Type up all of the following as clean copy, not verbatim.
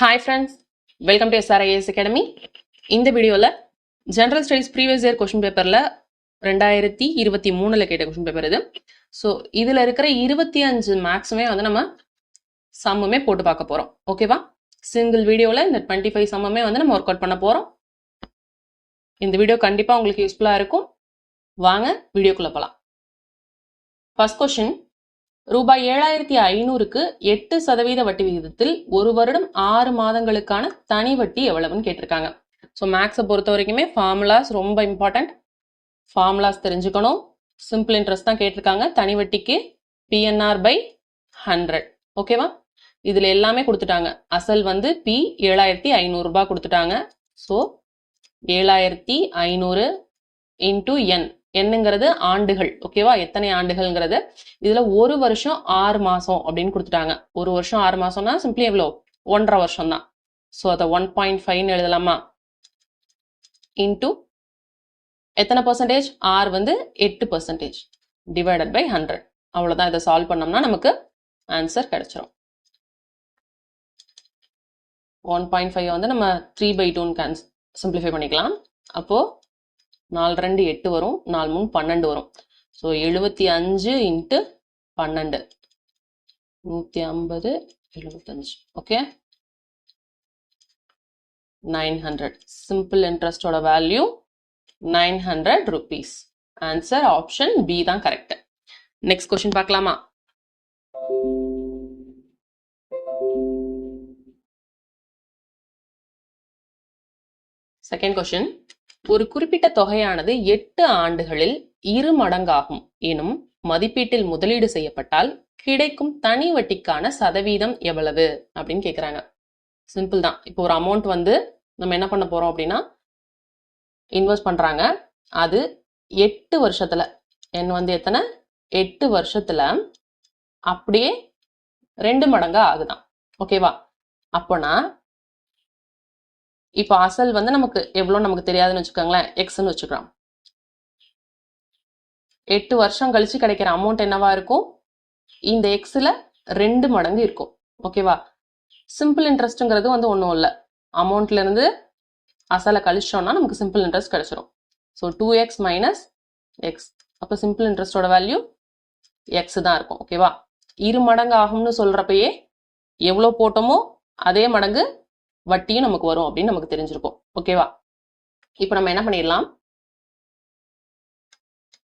Hi friends, welcome to SRIS Academy. இந்த வீடியோல general studies previous year question பேப்பர்ல 2023ல கேட்ட கொஸ்டின் பேப்பர் இது. ஸோ இதுல இருக்கிற 25 மேக்ஸுமே வந்து நம்ம சம்முமே போட்டு பார்க்க போறோம். ஓகேவா? சிங்கிள் வீடியோல இந்த 25 சம்முமே வந்து நம்ம ஒர்க் அவுட் பண்ண போறோம். இந்த வீடியோ கண்டிப்பா உங்களுக்கு யூஸ்ஃபுல்லா இருக்கும். வாங்க வீடியோக்குள்ள போலாம். ஃபர்ஸ்ட் கொஸ்டின், ரூபாய் 7500க்கு 8% வட்டி விகிதத்தில் ஒரு வருடம் 6 மாதங்களுக்கான தனி வட்டி எவ்வளவுன்னு கேட்டிருக்காங்க. ஸோ மேக்ஸை பொறுத்த வரைக்குமே ஃபார்முலாஸ் ரொம்ப இம்பார்ட்டன்ட். ஃபார்முலாஸ் தெரிஞ்சுக்கணும். சிம்பிள் இன்ட்ரெஸ்ட் தான் கேட்டிருக்காங்க. தனி வட்டிக்கு பிஎன்ஆர் பை 100. ஓகேவா? இதுல எல்லாமே கொடுத்துட்டாங்க. அசல் வந்து பி 7500 ரூபாய் கொடுத்துட்டாங்க. ஸோ 7500 இன்டூ என், என்னங்கிறது ஆண்டுகள். ஓகேவா? எத்தனை ஆண்டுகள்ங்கிறது. இதுல ஒரு வருஷம் 6 மாசம் அப்படின்னு கொடுத்துட்டாங்க. ஒரு வருஷம் 6 மாசம்னா சிம்பிளி எவ்வளோ? 1.5 வருஷம் தான். ஸோ அதை 1.5 எழுதலாமா? இன்டூ எத்தனை பர்சன்டேஜ்? ஆர் வந்து 8% டிவைடட் பை 100. அவ்வளவுதான். இதை சால்வ் பண்ணோம்னா நமக்கு ஆன்சர் கிடைச்சிரும். 1.5 வந்து நம்ம 3/2 சிம்பிளிஃபை பண்ணிக்கலாம். அப்போ 4 2 8 வரும், 4 3 12 வரும். So 75 into 12 150 75. ஓகே, 900. சிம்பிள் இன்ட்ரெஸ்டோட value 900 rupees. Answer option B தான் கரெக்ட். நெக்ஸ்ட் கொஸ்டின் பார்க்கலாமா? செகண்ட் கொஸ்டின், ஒரு குறிப்பிட்ட தொகையானது 8 ஆண்டுகளில் 2 மடங்காகும் எனும் மதிப்பீட்டில் முதலீடு செய்யப்பட்டால் கிடைக்கும் தனி வட்டிக்கான சதவீதம் எவ்வளவு அப்படின்னு கேக்குறாங்க. சிம்பிள் தான். இப்போ ஒரு அமௌண்ட் வந்து நம்ம என்ன பண்ண போறோம் அப்படின்னா இன்வெஸ்ட் பண்றாங்க. அது 8 வருஷத்துல, என் வந்து எத்தனை? 8 வருஷத்துல அப்படியே 2 மடங்கா ஆகுதான். ஓகேவா? அப்போனா இப்ப அசல் வந்து நமக்கு எவ்வளவு நமக்கு தெரியாதுன்னு வச்சுக்கோங்களேன், எக்ஸ்ன்னு வச்சுக்கலாம். 8 வருஷம் கழிச்சு கிடைக்கிற அமௌண்ட் என்னவா இருக்கும்? இந்த எக்ஸ்ல 2 மடங்கு இருக்கும். ஓகேவா? சிம்பிள் இன்ட்ரெஸ்ட்ங்கிறது வந்து ஒன்றும் இல்லை. அமௌண்ட்ல இருந்து அசலை கழிச்சோம்னா நமக்கு சிம்பிள் இன்ட்ரெஸ்ட் கிடைச்சிரும். So 2x minus X. அப்போ சிம்பிள் இன்ட்ரெஸ்டோட வேல்யூ எக்ஸ் தான் இருக்கும். ஓகேவா? 2 மடங்கு ஆகும்னு சொல்றப்பயே எவ்வளோ போட்டோமோ அதே மடங்கு வட்டியும் நமக்கு வரும் அப்படின்னு நமக்கு தெரிஞ்சிருக்கும். ஓகேவா? இப்போ நம்ம என்ன பண்ணிடலாம்,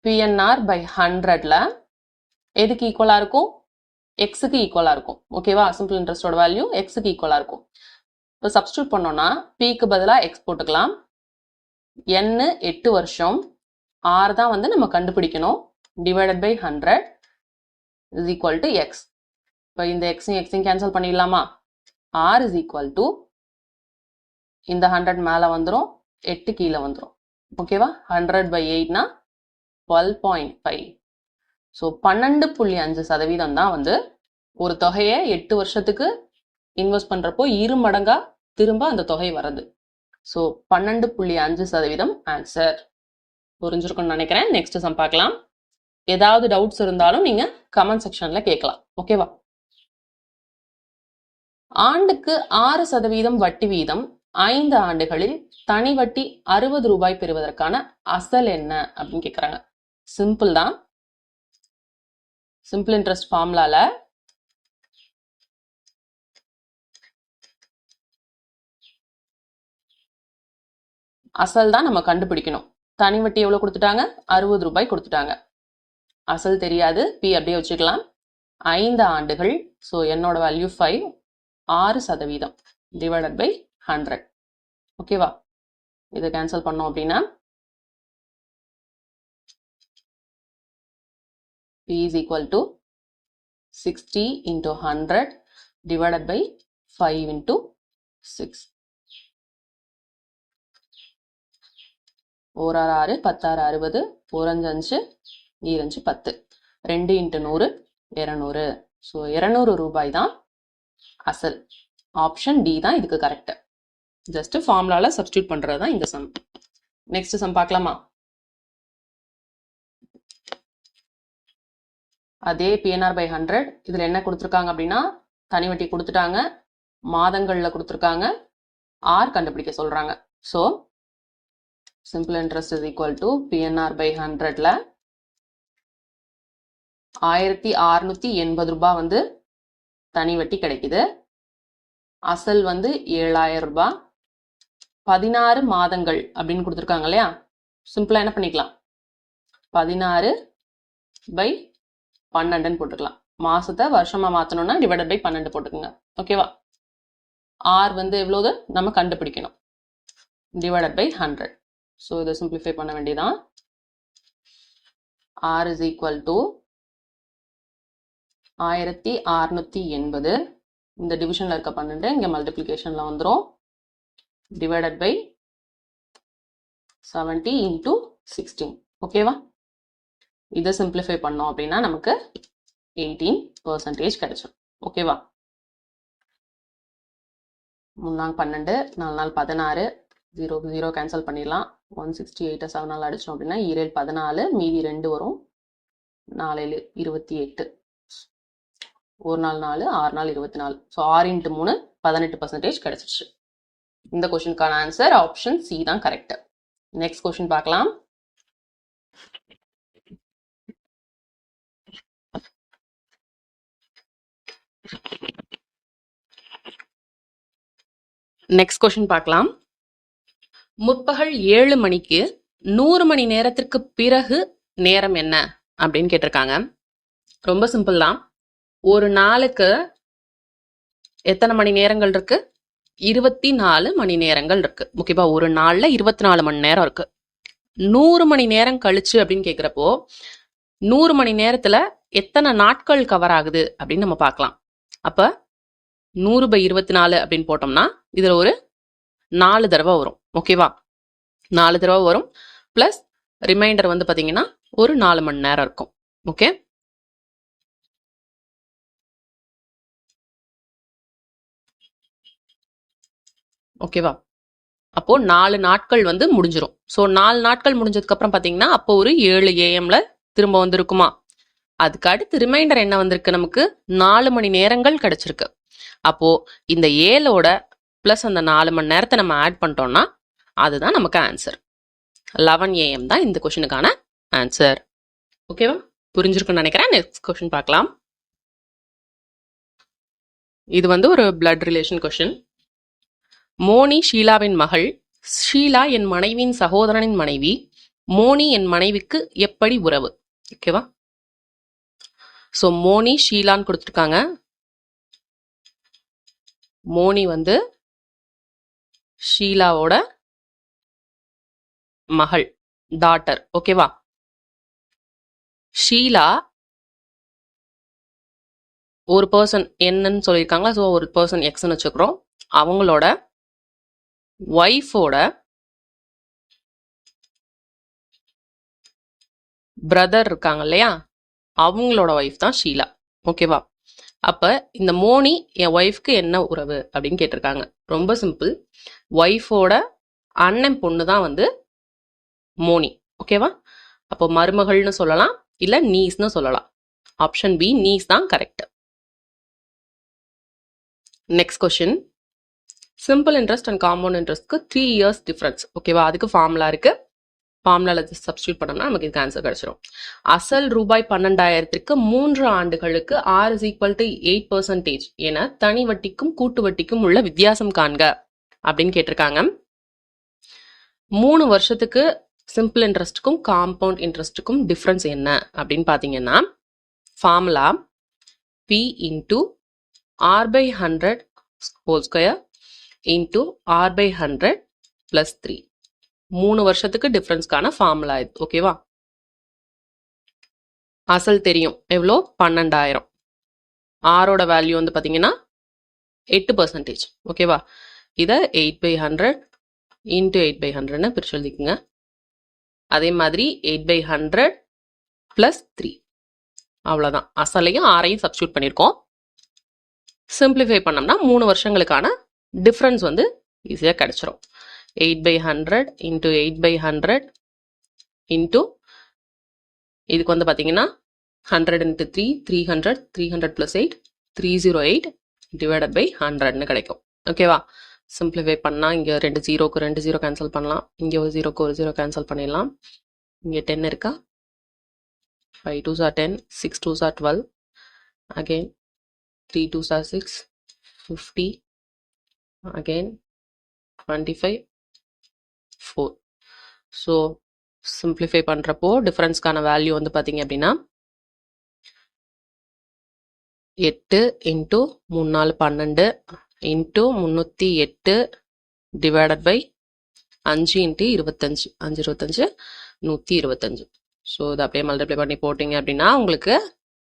பிஎன்ஆர் பை 100ல எதுக்கு ஈக்குவலா இருக்கும்? எக்ஸுக்கு ஈக்குவலா இருக்கும். ஓகேவா? சிம்பிள் இன்ட்ரெஸ்டோட வேல்யூ எக்ஸுக்கு ஈக்குவலா இருக்கும். இப்போ சப்ஸ்டியூட் பண்ணோம்னா பிக்கு பதிலாக எக்ஸ் போட்டுக்கலாம். என் 8 வருஷம், ஆர் தான் வந்து நம்ம கண்டுபிடிக்கணும். Divided by 100 is equal to X. இப்போ இந்த எக்ஸையும் கேன்சல் பண்ணிடலாமா? ஆர் இஸ் ஈக்குவல் டு இந்த 100 மேலே வந்துடும், 8 கீழே வந்துடும். ஓகேவா? 100 பை 8னா 12.5. ஸோ 12.5% தான் வந்து ஒரு தொகையை 8 வருஷத்துக்கு இன்வெஸ்ட் பண்றப்போ 2 மடங்கா திரும்ப அந்த தொகை வருது. So 12.5% answer. புரிஞ்சிருக்கும்னு நினைக்கிறேன். நெக்ஸ்ட் சம் பார்க்கலாம். ஏதாவது டவுட்ஸ் இருந்தாலும் நீங்க கமெண்ட் செக்ஷன்ல கேட்கலாம். ஓகேவா? ஆண்டுக்கு 6% வட்டி வீதம் 5 ஆண்டுகளில் தனி வட்டி 60 ரூபாய் பெறுவதற்கான அசல் என்ன அப்படின்னு கேட்கறாங்க. சிம்பிள் தான். சிம்பிள் இன்ட்ரெஸ்ட் ஃபார்முலால அசல் தான் நம்ம கண்டுபிடிக்கணும். தனி வட்டி எவ்வளவு கொடுத்துட்டாங்க? 60 ரூபாய் கொடுத்துட்டாங்க. அசல் தெரியாது, பி அப்படியே வச்சுக்கலாம். 5 ஆண்டுகள், ஸோ என்னோட வேல்யூ 5, 6% டிவைடட் பை 100. ஓகேவா? இதை கேன்சல் பண்ணோம் அப்படின்னா P is equal to 60 into 100 divided by 5 into 6. 4 6 10 60, 4 5 5 10, 2 into 100 200. So 200 ரூபாய் தான் அசல். ஆப்ஷன் டி தான் இதுக்கு கரெக்ட். ஜஸ்ட் ஃபார்முலால சப்ஸ்டியூட் பண்றது தான் இந்த சம். நெக்ஸ்ட் சம் பார்க்கலாமா? அதே பிஎன்ஆர் பை 100. இதுல என்ன கொடுத்துருக்காங்க அப்படின்னா தனி வட்டி கொடுத்துட்டாங்க. மாதங்கள்ல கொடுத்துருக்காங்க, ஆர் கண்டுபிடிக்க சொல்றாங்க. So simple interest is equal to PNR by 100ல 1680 ரூபாய் வந்து தனி வட்டி கிடைக்குது. அசல் வந்து 7000 ரூபாய். 16 மாதங்கள் அப்படின்னு கொடுத்துருக்காங்க இல்லையா? சிம்பிளா என்ன பண்ணிக்கலாம், 16 பை 12 போட்டுக்கலாம். மாசத்தை வருஷமா மாத்தணும்னா டிவைடட் பை 12 போட்டுக்கோங்க. ஓகேவா? ஆர் வந்து எவ்வளவு நம்ம கண்டுபிடிக்கணும், டிவைடட் பை 100. ஸோ இதை சிம்பிளிஃபை பண்ண வேண்டியதான். R is equal to 1680. இந்த டிவிஷன்ல இருக்க 12 இங்க மல்டிப்ளிகேஷன்ல வந்துடும், டிவைடட் பை 70 இன்டூ 16. ஓகேவா? இதை சிம்பிளிஃபை பண்ணோம் அப்படின்னா நமக்கு 18% கிடைச்சிடும். ஓகேவா? 3 நாள் 12, 4 நாள் 16, 0 0 கேன்சல் பண்ணிடலாம். 168 7 நாள் அடிச்சோம் அப்படின்னா 7 14, மீதி 2 வரும். 4 28, 1 நாள் 4, 6 நாள் 24. ஸோ 6 × 3 18% கிடைச்சிருச்சு. இந்த கொஸ்டினுக்கான ஆன்சர் ஆப்ஷன் சி தான் கரெக்ட். நெக்ஸ்ட் கொஸ்டின் பார்க்கலாம். நெக்ஸ்ட் கொஸ்டின் பார்க்கலாம். முற்பகல் 7 மணிக்கு 100 மணி நேரத்திற்கு பிறகு நேரம் என்ன அப்படின்னு கேட்டிருக்காங்க. ரொம்ப சிம்பிள் தான். ஒரு நாளுக்கு எத்தனை மணி நேரங்கள் இருக்கு? 24 மணி நேரங்கள் இருக்கு. ஓகேவா? ஒரு நாள்ல 24 மணி நேரம் இருக்கு. 100 மணி நேரம் கழிச்சு அப்படின்னு கேட்கிறப்போ 100 மணி நேரத்துல எத்தனை நாட்கள் கவர் ஆகுது அப்படின்னு நம்ம பார்க்கலாம். அப்ப 100/24 அப்படின்னு போட்டோம்னா இதுல ஒரு 4 தடவை வரும். ஓகேவா? 4 தடவை வரும். பிளஸ் ரிமைண்டர் வந்து பாத்தீங்கன்னா ஒரு 4 மணி நேரம் இருக்கும். ஓகே, ஓகேவா? அப்போ 4 நாட்கள் வந்து முடிஞ்சிரும். ஸோ 4 நாட்கள் முடிஞ்சதுக்கு அப்புறம் பாத்தீங்கன்னா அப்போ ஒரு 7 AM திரும்ப வந்திருக்குமா? அதுக்கு அடுத்து ரிமைண்டர் என்ன வந்திருக்கு? நமக்கு 4 மணி நேரங்கள் கிடைச்சிருக்கு. அப்போ இந்த 7ஓட பிளஸ் அந்த 4 மணி நேரத்தை நம்ம ஆட் பண்ணிட்டோம்னா அதுதான் நமக்கு ஆன்சர். 11 AM தான் இந்த கொஸ்டினுக்கான ஆன்சர். ஓகேவா? புரிஞ்சிருக்குன்னு நினைக்கிறேன். நெக்ஸ்ட் கொஸ்டின் பார்க்கலாம். இது வந்து ஒரு பிளட் ரிலேஷன் கொஸ்டின். மோனி ஷீலாவின் மகள், ஷீலா என் மனைவியின் சகோதரனின் மனைவி, மோனி என் மனைவிக்கு எப்படி உறவு? ஓகேவா? ஸோ மோனி ஷீலான்னு கொடுத்துருக்காங்க. மோனி வந்து ஷீலாவோட மகள், டாட்டர். ஓகேவா? ஷீலா ஒரு பர்சன் என்னன்னு சொல்லியிருக்காங்களா? ஸோ ஒரு பர்சன் எக்ஸ்ன்னு வச்சுக்கிறோம். அவங்களோட ஒய்ஃபோட பிரதர் இருக்காங்க இல்லையா? அவங்களோட ஒய்ஃப் தான் ஷீலா. ஓகேவா? அப்ப இந்த மோனி என் ஒய்ஃப்க்கு என்ன உறவு அப்படின்னு கேட்டிருக்காங்க. ரொம்ப சிம்பிள். ஒய்ஃபோட அண்ணன் பொண்ணு தான் வந்து மோனி. ஓகேவா? அப்போ மருமகள்னு சொல்லலாம், இல்ல நீஸ்னு சொல்லலாம். ஆப்ஷன் பி நீஸ் தான் correct. Next question. Simple interest and compound இன்ட்ரெஸ்ட்க்கு 3 years டிஃபரன்ஸ். ஓகேவா? அதுக்கு ஃபார்முலா இருக்கு. ஃபார்முலால சப்ஸ்டியூட் பண்ணோம்னா நமக்கு இதுக்கு ஆன்சர் கிடைச்சிடும். அசல் ரூபாய் 12,000க்கு 3 ஆண்டுகளுக்கு R is equal to 8% என தனி வட்டிக்கும் கூட்டு வட்டிக்கும் உள்ள வித்தியாசம் காண்க அப்படின்னு கேட்டிருக்காங்க. 3 வருஷத்துக்கு சிம்பிள் இன்ட்ரெஸ்ட்டுக்கும் காம்பவுண்ட் இன்ட்ரெஸ்ட்டுக்கும் டிஃபரன்ஸ் என்ன அப்படின்னு பார்த்தீங்கன்னா, formula P into R/100 whole square into R/100 plus 3. 3 வருஷத்துக்கு டிஃபரன்ஸ்க்கான ஃபார்முலா இது. ஓகேவா? அசல் தெரியும் எவ்வளோ? 12,000. ஆரோட வேல்யூ வந்து பார்த்தீங்கன்னா 8%. ஓகேவா? இதை 8/100 இன்ட்டு 8/100ன்னு பிரிச்சு எழுதிக்குங்க. அதே மாதிரி 8/100 plus 3. அவ்வளோதான். அசலையும் ஆரையும் சப்ஸ்டியூட் பண்ணியிருக்கோம். சிம்பிளிஃபை பண்ணோம்னா 3 வருஷங்களுக்கான டிஃபரன்ஸ் வந்து ஈஸியாக கிடைச்சிரும். 8/100 இன்ட்டு 8/100 இன்ட்டு இதுக்கு வந்து பார்த்தீங்கன்னா 100 into 3 300 300 plus 8 308 டிவைடட் பை 100ன்னு கிடைக்கும். ஓகேவா? சிம்பிளிஃபை பண்ணால் இங்கே 2 ஜீரோக்கு 2 ஜீரோ கேன்சல் பண்ணலாம். இங்கே ஒரு ஜீரோக்கு ஒரு ஜீரோ கேன்சல் பண்ணிடலாம். இங்கே 10 இருக்கா? 5 2s are 10, 6 2s are 12, again 3 2s are 6, 50, again 25, 4. So simplify பண்ணுறப்போ டிஃப்ரென்ஸ்க்கான வேல்யூ வந்து பார்த்தீங்க அப்படின்னா 8 into 3 4 12 into 308 divided by 5 into 25 5 25 125. So இதை அப்படியே மல்டிப்ளை பண்ணி போட்டிங்க அப்படின்னா உங்களுக்கு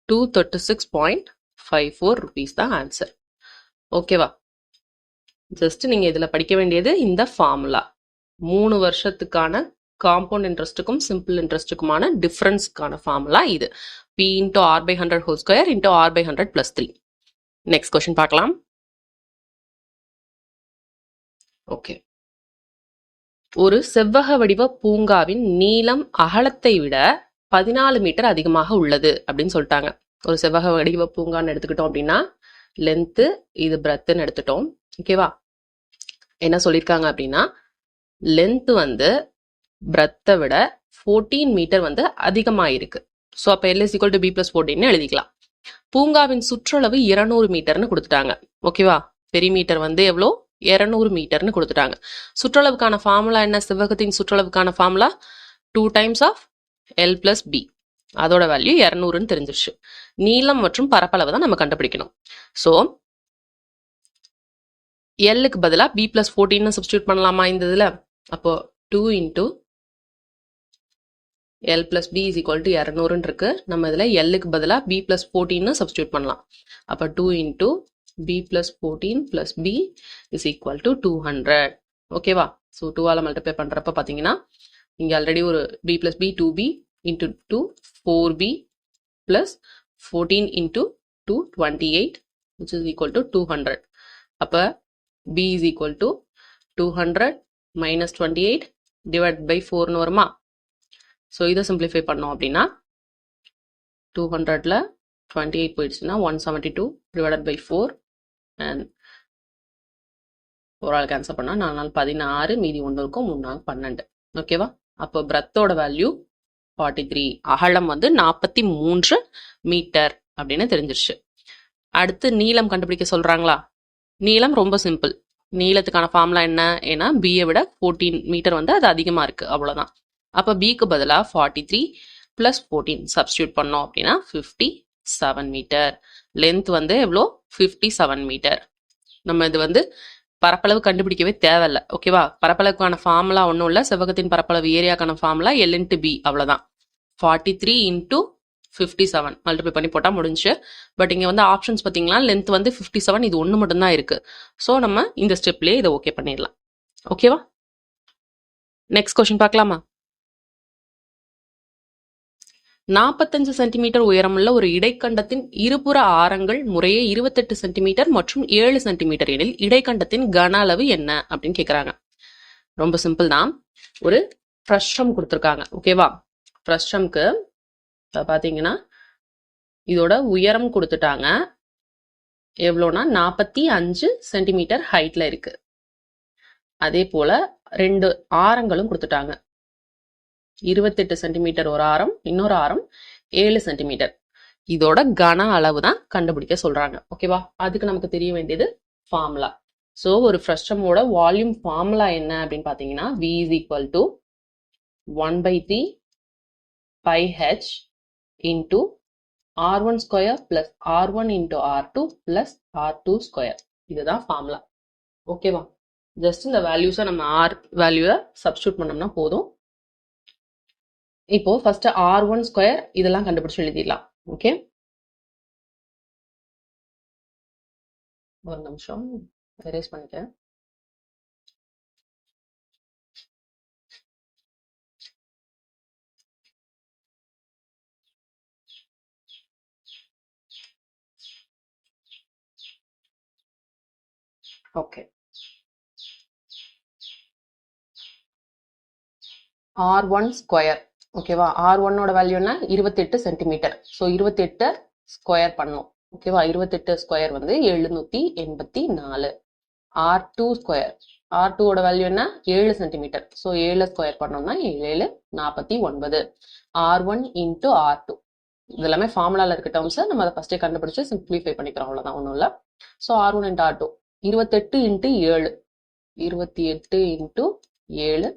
236.54 rupees தான் ஆன்சர். ஓகேவா? ஜஸ்ட் நீங்கள் இதில் படிக்க வேண்டியது இந்த ஃபார்முலா 3 வருஷத்துக்கான காம்பவுண்ட் இன்ட்ரெஸ்ட்டுக்கும் சிம்பிள் இன்ட்ரெஸ்ட்டுக்குமான டிஃப்ரென்ஸ்க்கான ஃபார்முலா இது. P into R by 100 whole square into R by 100 plus 3. Next question பார்க்கலாம். ஓகே, ஒரு செவ்வக வடிவ பூங்காவின் நீளம் அகலத்தை விட 14 மீட்டர் அதிகமாக உள்ளது அப்படின்னு சொல்லிட்டாங்க. ஒரு செவ்வக வடிவ பூங்கான்னு எடுத்துக்கிட்டோம் அப்படின்னா லென்த்து இது பிரெத்துன்னு எடுத்துட்டோம். ஓகேவா? என்ன சொல்லியிருக்காங்க அப்படின்னா லென்த் வந்து பிரெத்தை விட 14 மீட்டர் வந்து அதிகமாக இருக்கு. ஸோ அப்போ L is equal to B plus 14 எழுதிக்கலாம். பூங்காவின் சுற்றளவு 200 மீட்டர்னு கொடுத்துட்டாங்க. ஓகேவா? பெரிமீட்டர் வந்து எவ்வளோ? 200 மீட்டர்னு கொடுத்துட்டாங்க. சுற்றளவுக்கான ஃபார்முலா என்ன? செவ்வகத்தின் சுற்றளவுக்கான formula 2 times of L plus B. அதோட வேல்யூ 200ன்னு தெரிஞ்சிருச்சு. நீளம் மற்றும் பரப்பளவு தான் நம்ம கண்டுபிடிக்கணும். ஸோ Lக்கு பதிலாக B plus 14 சப்ஸ்டியூட் பண்ணலாமா இந்த இதில்? அப்போ 2 into L plus B is equal to 200 இருக்கு. நம்ம இதில் Lக்கு பதிலாக B plus 14 சப்ஸ்டியூட் பண்ணலாம். அப்போ 2 into B plus 14 plus B is equal to 200. ஓகேவா? ஸோ 2ஆல் மல்டிப்ளை பண்ணுறப்ப பார்த்தீங்கன்னா இங்கே ஆல்ரெடி ஒரு B plus B 2B into 2 4B plus 14 into 2 28 which is equal to 200. அப்போ B is equal to 200 minus 28 divided by 4ன்னு வருமா? So இதை simplify பண்ணோம் அப்படின்னா 200ல் 28 போயிடுச்சுன்னா 172 டிவைடட் பை 4 அண்ட் ஒரு ஆள் கேன்சல் பண்ணால் 4 நாள் 16 மீதி 1 இருக்கும் 3 நாள் 12. ஓகேவா? அப்போ பிரெத்தோட வேல்யூ 43, அகலம் வந்து 43 மீட்டர் அப்படின்னு தெரிஞ்சிருச்சு. அடுத்து நீளம் கண்டுபிடிக்க சொல்றாங்களா? நீளம் ரொம்ப சிம்பிள். நீளத்துக்கான ஃபார்முலா என்ன? ஏன்னா பியை விட 14 மீட்டர் வந்து அது அதிகமாக இருக்குது, அவ்வளோதான். அப்போ பிக்கு பதிலாக 43 + 14 சப்ஸ்டியூட் பண்ணோம் அப்படின்னா 57 மீட்டர். லென்த் வந்து எவ்வளோ? 57 மீட்டர். நம்ம இது வந்து பரப்பளவு கண்டுபிடிக்கவே தேவையில்லை. ஓகேவா? பரப்பளவுக்கான ஃபார்முலா ஒன்றும் இல்லை. செவ்வகத்தின் பரப்பளவு ஏரியாக்கான ஃபார்முலா L into B, அவ்வளோதான். 43 into 57 மல்டிப்ளை பண்ணி போட்டால் முடிஞ்சு. பட் இங்கே வந்து ஆப்ஷன்ஸ் பார்த்தீங்கன்னா லென்த் வந்து 57, இது ஒன்று மட்டும்தான் இருக்குது. ஸோ நம்ம இந்த ஸ்டெப்லேயே இதை ஓகே பண்ணிடலாம். ஓகேவா? நெக்ஸ்ட் கொஸ்டின் பார்க்கலாமா? 45 சென்டிமீட்டர் உயரமுள்ள ஒரு இடைக்கண்டத்தின் இருபுற ஆரங்கள் முறையே 28 சென்டிமீட்டர் மற்றும் 7 சென்டிமீட்டர் எனில் இடைக்கண்டத்தின் கன அளவு என்ன அப்படின்னு கேட்குறாங்க. ரொம்ப சிம்பிள் தான். ஒரு ஃப்ரஸ்ட்ரம் கொடுத்துருக்காங்க. ஓகேவா? ஃப்ரஸ்ட்ரம்க்கு பார்த்தீங்கன்னா இதோட உயரம் கொடுத்துட்டாங்க. எவ்வளோனா 45 சென்டிமீட்டர் ஹைட்டில் இருக்கு. அதே போல 2 ஆரங்களும் கொடுத்துட்டாங்க. 28 சென்டிமீட்டர் ஒரு ஆரம், இன்னொரு ஆரம் 7 சென்டிமீட்டர். இதோட கன அளவு தான் கண்டுபிடிக்க சொல்றாங்க. ஓகேவா? அதுக்கு நமக்கு தெரிய வேண்டியது ஃபார்முலா. ஸோ ஒரு ஃப்ரஸ்ட்ரமோட வால்யூம் ஃபார்முலா என்ன அப்படின்னு பார்த்தீங்கன்னா V is equal to 1/3 πh into R1 square plus R1 into R2 plus R2 square. இதுதான் ஃபார்முலா. ஓகேவா? ஜஸ்ட் இந்த வேல்யூஸை நம்ம R வேல்யூவை சப்ஸ்டியூட் பண்ணோம்னா போதும். இப்போ ஃபர்ஸ்ட் R1 ஸ்கொயர் இதெல்லாம் கண்டுபிடிச்சு எழுதிடலாம். ஓகே, ஒரு நிமிஷம் எரேஸ் பண்ணிட்டேன். Okay, R1 square. ஓகேவா? R1ஓட வேல்யூ என்ன? 28 சென்டிமீட்டர். ஸோ 28 ஸ்கொயர் பண்ணும். ஓகேவா? 28 ஸ்கொயர் வந்து 784. R2 ஸ்கொயர், R2 ஓட வேல்யூ என்ன? 7 சென்டிமீட்டர். ஸோ 7 ஸ்கொயர் பண்ணோம்னா 7 49. R1 into R2. இது எல்லாமே ஃபார்முலால இருக்க டேர்ம்ஸ். நம்ம அதை ஃபர்ஸ்டே கண்டுபிடிச்சு சிம்பிளிஃபை பண்ணிக்கிறோம், அவ்வளோதான், ஒன்றும் இல்லை. So R1 into R2 28 into 7, 28 into 7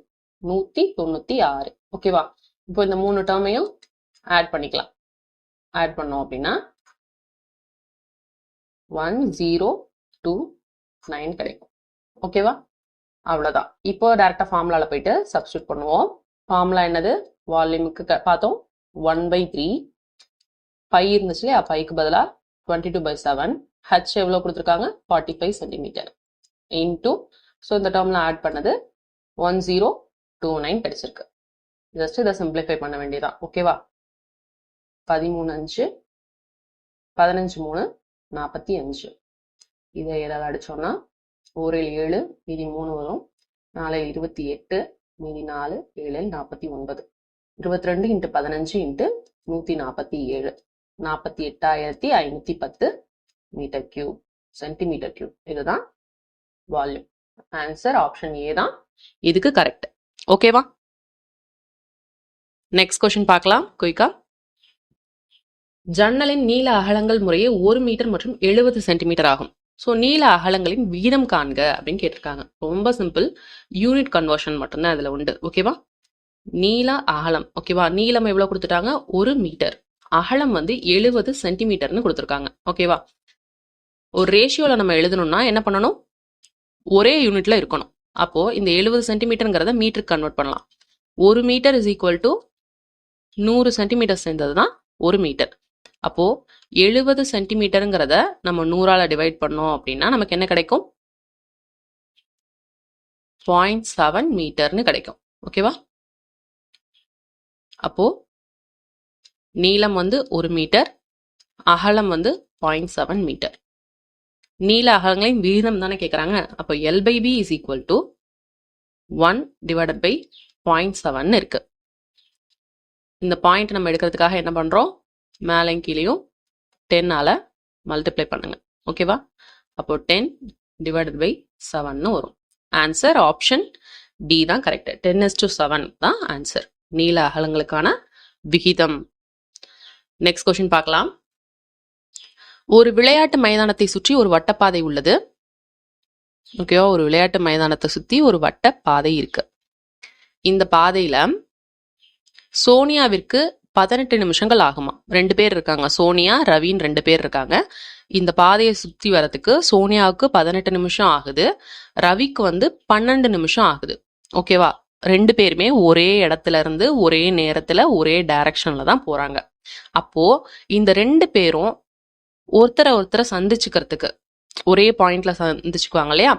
196. ஓகேவா? இப்போ இந்த 3 டேர்மையும் ஆட் பண்ணிக்கலாம். ஆட் பண்ணோம் அப்படின்னா 1029 கிடைக்கும். ஓகேவா? அவ்வளோதான். இப்போ டேரக்டா ஃபார்முலால போயிட்டு சப்ஸ்டியூட் பண்ணுவோம். ஃபார்முலா என்னது? வால்யூமுக்கு பார்த்தோம் 1/3. பை இருந்துச்சு இல்லையா? பைக்கு பதிலாக 22/7. ஹச் எவ்வளோ கொடுத்துருக்காங்க? 45 சென்டிமீட்டர் இன்டூ, ஸோ இந்த டேர்ம்ல ஆட் பண்ணது 1029 கிடைச்சிருக்கு. ஜஸ்ட் இதை சிம்பிளிஃபை பண்ண வேண்டியதான். ஓகேவா? 13 5 15 3 45. இதை ஏதாவது அடிச்சோம்னா 1 7 மீதி 3 வரும். 4 28 மீதி 4 7 49. 22 into 15 into 147. 48,510 metre cube, centimetre cube. இதுதான் வால்யூம். ஆன்சர் ஆப்ஷன் ஏ தான் இதுக்கு கரெக்ட். ஓகேவா? நெக்ஸ்ட் கொஸ்டின் பார்க்கலாம் குயிக்கா. ஜன்னலின் நீள அகலங்கள் முறையே 1 மீட்டர் மற்றும் 70 சென்டிமீட்டர் ஆகும். ஸோ நீள அகலங்களின் விகிதம் காண்க அப்படின்னு கேட்டிருக்காங்க. ரொம்ப சிம்பிள், யூனிட் கன்வர்ஷன் மட்டும்தான் அதில் உண்டு. ஓகேவா? நீள அகலம். ஓகேவா? நீளம் எவ்வளோ கொடுத்துட்டாங்க? 1 மீட்டர். அகலம் வந்து 70 சென்டிமீட்டர்னு கொடுத்துருக்காங்க. ஓகேவா? ஒரு ரேஷியோல நம்ம எழுதணும்னா என்ன பண்ணணும்? ஒரே யூனிட்ல இருக்கணும். அப்போ இந்த 70 சென்டிமீட்டருங்கிறத மீட்டருக்கு கன்வெர்ட் பண்ணலாம். 1 metre is equal to 100 centimetre சேர்ந்தது தான் 1 மீட்டர். அப்போ 70 சென்டிமீட்டருங்கிறத நம்ம 100ஆல டிவைட் பண்ணோம் அப்படின்னா நமக்கு என்ன கிடைக்கும்? 0.7 மீட்டர்னு கிடைக்கும். ஓகேவா? அப்போ நீளம் வந்து 1 மீட்டர், அகலம் வந்து 0.7 மீட்டர். நீள அகலங்களின் விகிதம் தானே கேட்குறாங்க. அப்போ L/B is equal to 1 divided by 0.7 இருக்கு. இந்த பாயிண்ட் நம்ம எடுக்கிறதுக்காக என்ன பண்றோம்? மேலையும் கீழையும் 10ஆல மல்டிப்ளை பண்ணுங்க. ஓகேவா? அப்போ 10 டிவைடட் பை 7ன்னு வரும். ஆன்சர் ஆப்ஷன் டி தான் கரெக்ட். 10:7 தான் ஆன்சர். நீள அகலங்களுக்கான விகிதம். நெக்ஸ்ட் கொஸ்டின் பார்க்கலாம். ஒரு விளையாட்டு மைதானத்தை சுற்றி ஒரு வட்டப்பாதை உள்ளது. ஓகேவா? ஒரு விளையாட்டு மைதானத்தை சுற்றி ஒரு வட்டப்பாதை இருக்கு. இந்த பாதையில சோனியாவிற்கு 18 நிமிஷங்கள் ஆகுமா? 2 பேர் இருக்காங்க, சோனியா ரவின்னு 2 பேர் இருக்காங்க. இந்த பாதையை சுற்றி வரதுக்கு சோனியாவுக்கு 18 நிமிஷம் ஆகுது, ரவிக்கு வந்து 12 நிமிஷம் ஆகுது. ஓகேவா? 2 பேருமே ஒரே இடத்துல இருந்து ஒரே நேரத்துல ஒரே டைரக்ஷன்ல தான் போறாங்க. அப்போ இந்த 2 பேரும் ஒருத்தரை சந்திச்சுக்கிறதுக்கு ஒரே பாயிண்ட்ல சந்திச்சுக்குவாங்க இல்லையா?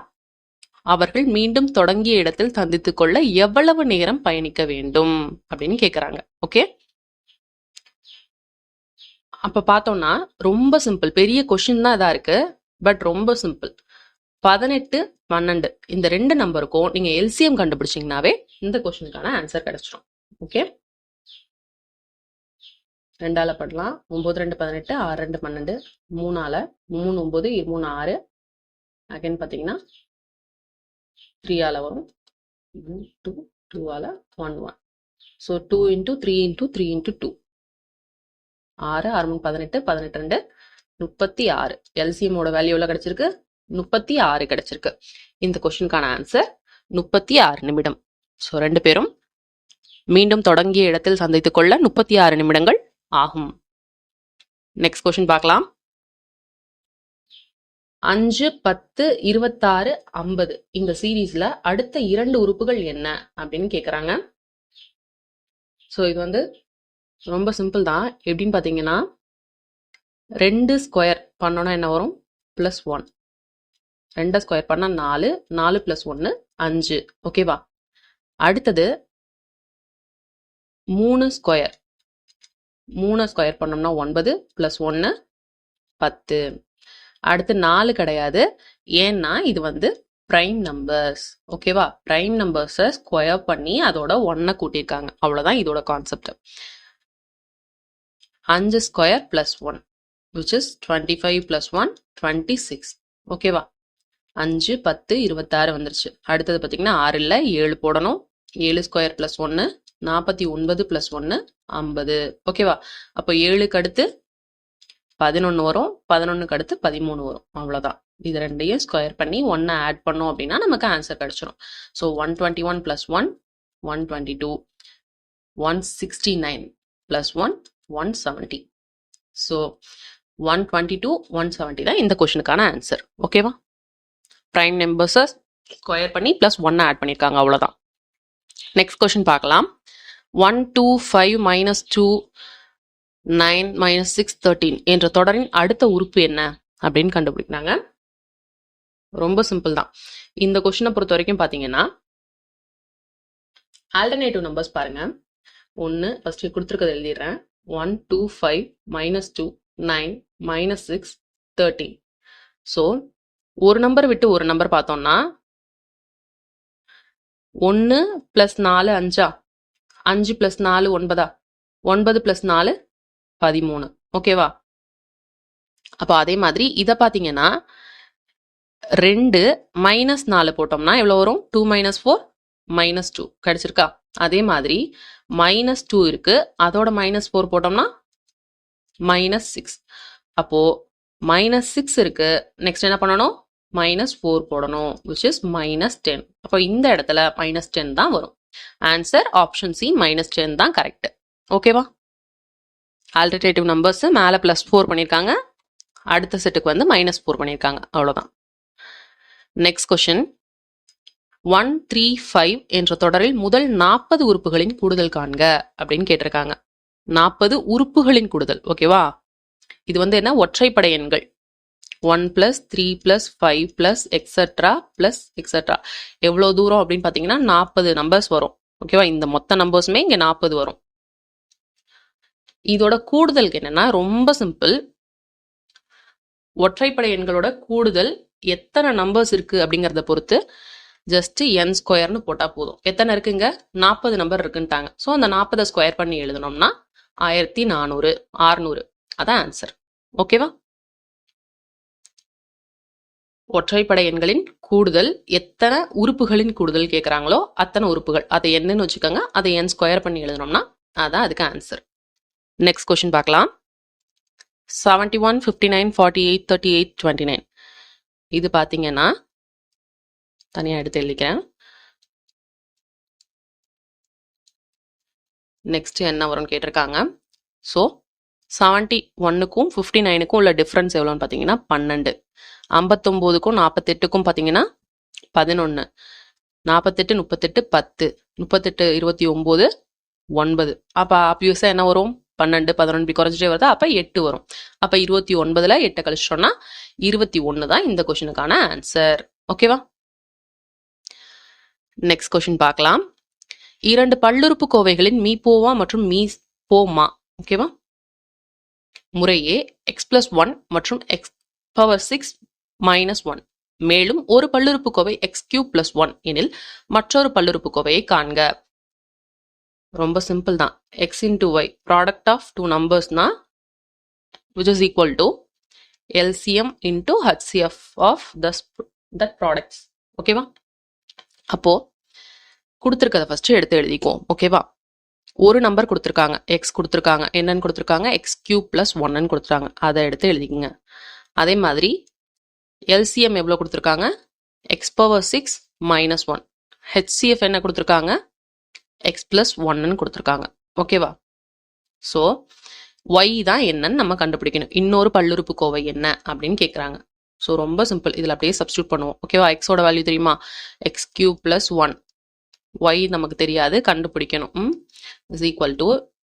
அவர்கள் மீண்டும் தொடங்கிய இடத்தில் சந்தித்துக் கொள்ள எவ்வளவு நேரம் பயணிக்க வேண்டும் அப்படின்னு கேக்குறாங்க. ஓகே, அப்ப பார்த்தோம்னா ரொம்ப சிம்பிள். பெரிய கொஸ்டின் தான் இதா இருக்கு, பட் ரொம்ப சிம்பிள். 18 12 இந்த 2 நம்பருக்கும் நீங்க எல்சிஎம் கண்டுபிடிச்சீங்கன்னாவே இந்த கொஸ்டினுக்கான ஆன்சர் கிடைச்சிடும். ஓகே, 2ஆல பண்ணலாம். 9 2 18, 6 2 12, 3ஆல 3 9 3 6. அகைன் பாத்தீங்கன்னா 3ஆல வரும், 2 2ஆல 1 1. So 2 into 3 into 3 into 2, 6 6 18 18 2 36. எல்சிஎம்மோட value எவ்வளவு கிடைச்சிருக்கு? 36 கிடைச்சிருக்கு. இந்த கொஸ்டினுக்கான ஆன்சர் 36 நிமிடம். ஸோ 2 பேரும் மீண்டும் தொடங்கிய இடத்தில் சந்தித்துக் கொள்ள 36 நிமிடங்கள் ஆகும். நெக்ஸ்ட் கொஸ்டின் பார்க்கலாம். 5 10 26 50 இந்த சீரீஸ்ல அடுத்த 2 உறுப்புகள் என்ன அப்படின்னு கேக்குறாங்க. ஸோ இது வந்து ரொம்ப சிம்பிள் தான். எப்படின்னு பாத்தீங்கன்னா 2 ஸ்கொயர் பண்ணோம்னா என்ன வரும்? +1. 2 ஸ்கொயர் பண்ணா 4, 4 + 1 5. ஓகேவா? அடுத்தது 3 ஸ்கொயர், 3 ஸ்கொயர் பண்ணோம்னா 9 + 1 10. அடுத்து 4 கிடையாது, ஏன்னா இது வந்து பிரைம் நம்பர்ஸ். ஓகேவா? பிரைம் நம்பர்ஸை ஸ்கொயர் பண்ணி அதோட 1 கூட்டியிருக்காங்க, அவ்வளவுதான் இதோட concept. 5 square + 1 which is 25 plus 1 26. ஓகேவா? 5 10 26 வந்துருச்சு. அடுத்தது பார்த்தீங்கன்னா 6 இல்லை 7 போடணும். 7 ஸ்கொயர் ப்ளஸ் 1 49 ப்ளஸ் 1 50. ஓகேவா? அப்போ 7க்கு அடுத்து 11 வரும், 11க்கு அடுத்து 13 வரும். அவ்வளோதான். இது ரெண்டையும் ஸ்கொயர் பண்ணி 1 ஆட் பண்ணோம் அப்படின்னா நமக்கு ஆன்சர் கிடைச்சிடும். So 121 plus 1 122, 169 plus 1 170. ஸோ 122 170 தான் இந்த கொஷனுக்கான ஆன்சர். ஓகேவா? ப்ரைம் நம்பர்ஸை ஸ்கொயர் பண்ணி ப்ளஸ் 1 ஆட் பண்ணியிருக்காங்க. அவ்வளோதான். நெக்ஸ்ட் கொஷின் பார்க்கலாம். 1 2 5 மைனஸ் 2 9 மைனஸ் 6 13 என்ற தொடரின் அடுத்த உறுப்பு என்ன அப்படின்னு கண்டுபிடிக்கிறாங்க. ரொம்ப சிம்பிள் தான். இந்த கொஷினை பொறுத்த வரைக்கும் பார்த்தீங்கன்னா ஆல்டர்னேட்டிவ் நம்பர்ஸ் பாருங்க. ஒன்று ஃபர்ஸ்ட் கொடுத்துருக்கதை எழுதிடுறேன். 1 2 5 minus 2 9 minus 6 13. ஸோ ஒரு நம்பர் விட்டு ஒரு நம்பர் பார்த்தோம்னா 1 + 4 5, 5 + 4 9, 9 + 4 13. ஓகேவா? அப்போ அதே மாதிரி இதை பார்த்தீங்கன்னா 2 -4 போட்டோம்னா எவ்வளோ வரும்? 2 - 4 -2 கிடைச்சிருக்கா? அதே மாதிரி -2 இருக்கு, அதோட -4 போட்டோம்னா -6. அப்போ -6 இருக்கு, நெக்ஸ்ட் என்ன பண்ணணும்? -4 போடணும், which is -10. அப்போ இந்த இடத்துல -10 தான் வரும். ஆன்சர் ஆப்ஷன் சி -10 தான் கரெக்ட். ஓகேவா? ஆல்டர்னேட்டிவ் நம்பர்ஸ் மேலே +4 பண்ணியிருக்காங்க, அடுத்த செட்டுக்கு வந்து -4 பண்ணியிருக்காங்க. அவ்வளோதான். Next question. 1 3 5 என்ற தொடரில் முதல் 40 உறுப்புகளின் கூடுதல் காண்க அப்படின்னு கேட்டிருக்காங்க. 40 உறுப்புகளின் கூடுதல். ஓகேவா? இது வந்து என்ன? ஒற்றைப்படை எண்கள். 1 + 3 + 5 + எக்ஸெட்ரா + எக்ஸெட்ரா. எவ்வளோ தூரம் அப்படின்னு பார்த்தீங்கன்னா 40 நம்பர்ஸ் வரும். ஓகேவா? இந்த மொத்த நம்பர்ஸுமே இங்கே 40 வரும். இதோட கூடுதலுக்கு என்னன்னா ரொம்ப சிம்பிள். ஒற்றைப்படை எண்களோட கூடுதல் எத்தனை நம்பர்ஸ் இருக்கு அப்படிங்கிறத பொறுத்து ஜஸ்ட் n² போட்டால் போதும். எத்தனை இருக்குங்க? 40 நம்பர் இருக்குன்ட்டாங்க. ஸோ அந்த 40 ஸ்கொயர் பண்ணி எழுதணும்னா 1400 600. அதான் ஆன்சர். ஓகேவா? ஒற்றைப்படை எண்களின் கூடுதல் எத்தனை உறுப்புகளின் கூடுதல் கேட்குறாங்களோ அத்தனை உறுப்புகள், அதை என்னன்னு வச்சுக்கோங்க, அதை n² பண்ணி எழுதணும்னா அதான் அதுக்கு ஆன்சர். நெக்ஸ்ட் கொஸ்டின் பார்க்கலாம். 71 59 48 38 29. இது பார்த்தீங்கன்னா தனியாக எடுத்து எழுதிக்கிறேன். நெக்ஸ்ட் என்ன வரும்னு கேட்டிருக்காங்க. ஸோ 71க்கும் 59க்கும் உள்ள டிஃப்ரென்ஸ் எவ்வளோன்னு பார்த்தீங்கன்னா 12. 59க்கும் 48க்கும் பார்த்தீங்கன்னா 11. 48 38 10. 38 29 9. அப்போ ஆப்வியஸாக என்ன வரும்? 12 11 இப்படி குறைஞ்சிட்டே வருது. அப்போ 8 வரும். அப்போ 29ல் 8 கழிச்சிட்டோம்னா 21 தான் இந்த கொஷனுக்கான ஆன்சர். ஓகேவா? நெக்ஸ்ட் கொஷின் பார்க்கலாம். 2 பல்லுறுப்புக்கோவைகளின் மீபோவா மற்றும் மீபோமா ஓகேவா முறையே x+1 மற்றும் x⁻6 - 1. மேலும் ஒரு பல்லுறுப்புக்கோவை x³ + 1 எனில் மற்றொரு பல்லுறுப்புக்கோவையை காண்க. ரொம்ப சிம்பிள் தான். x × y product of two நம்பர்ஸ்னா which is equal to LCM × HCF of that products. ஓகேவா? அப்போ கொடுத்துருக்கத ஃபர்ஸ்ட் எடுத்து எழுதிக்குவோம். ஓகேவா? ஒரு நம்பர் கொடுத்துருக்காங்க, எக்ஸ் கொடுத்துருக்காங்க, என்னன்னு கொடுத்துருக்காங்க? x³ + 1 கொடுத்துருக்காங்க. அதை எடுத்து எழுதிக்குங்க. அதே மாதிரி LCM எவ்வளோ கொடுத்துருக்காங்க? x⁻6 - 1. HCF என்ன கொடுத்துருக்காங்க? x+1 கொடுத்துருக்காங்க. ஓகேவா? ஸோ y தான் என்னன்னு நம்ம கண்டுபிடிக்கணும். இன்னொரு பல்லுறுப்புக்கோவை என்ன அப்படின்னு கேட்குறாங்க. ஸோ ரொம்ப சிம்பிள். இதில் அப்படியே சப்ஸ்டியூட் பண்ணுவோம். ஓகேவா? எக்ஸோட வேல்யூ தெரியுமா? x³ + 1. y நமக்கு தெரியாது, கண்டுபிடிக்கணும். is equal to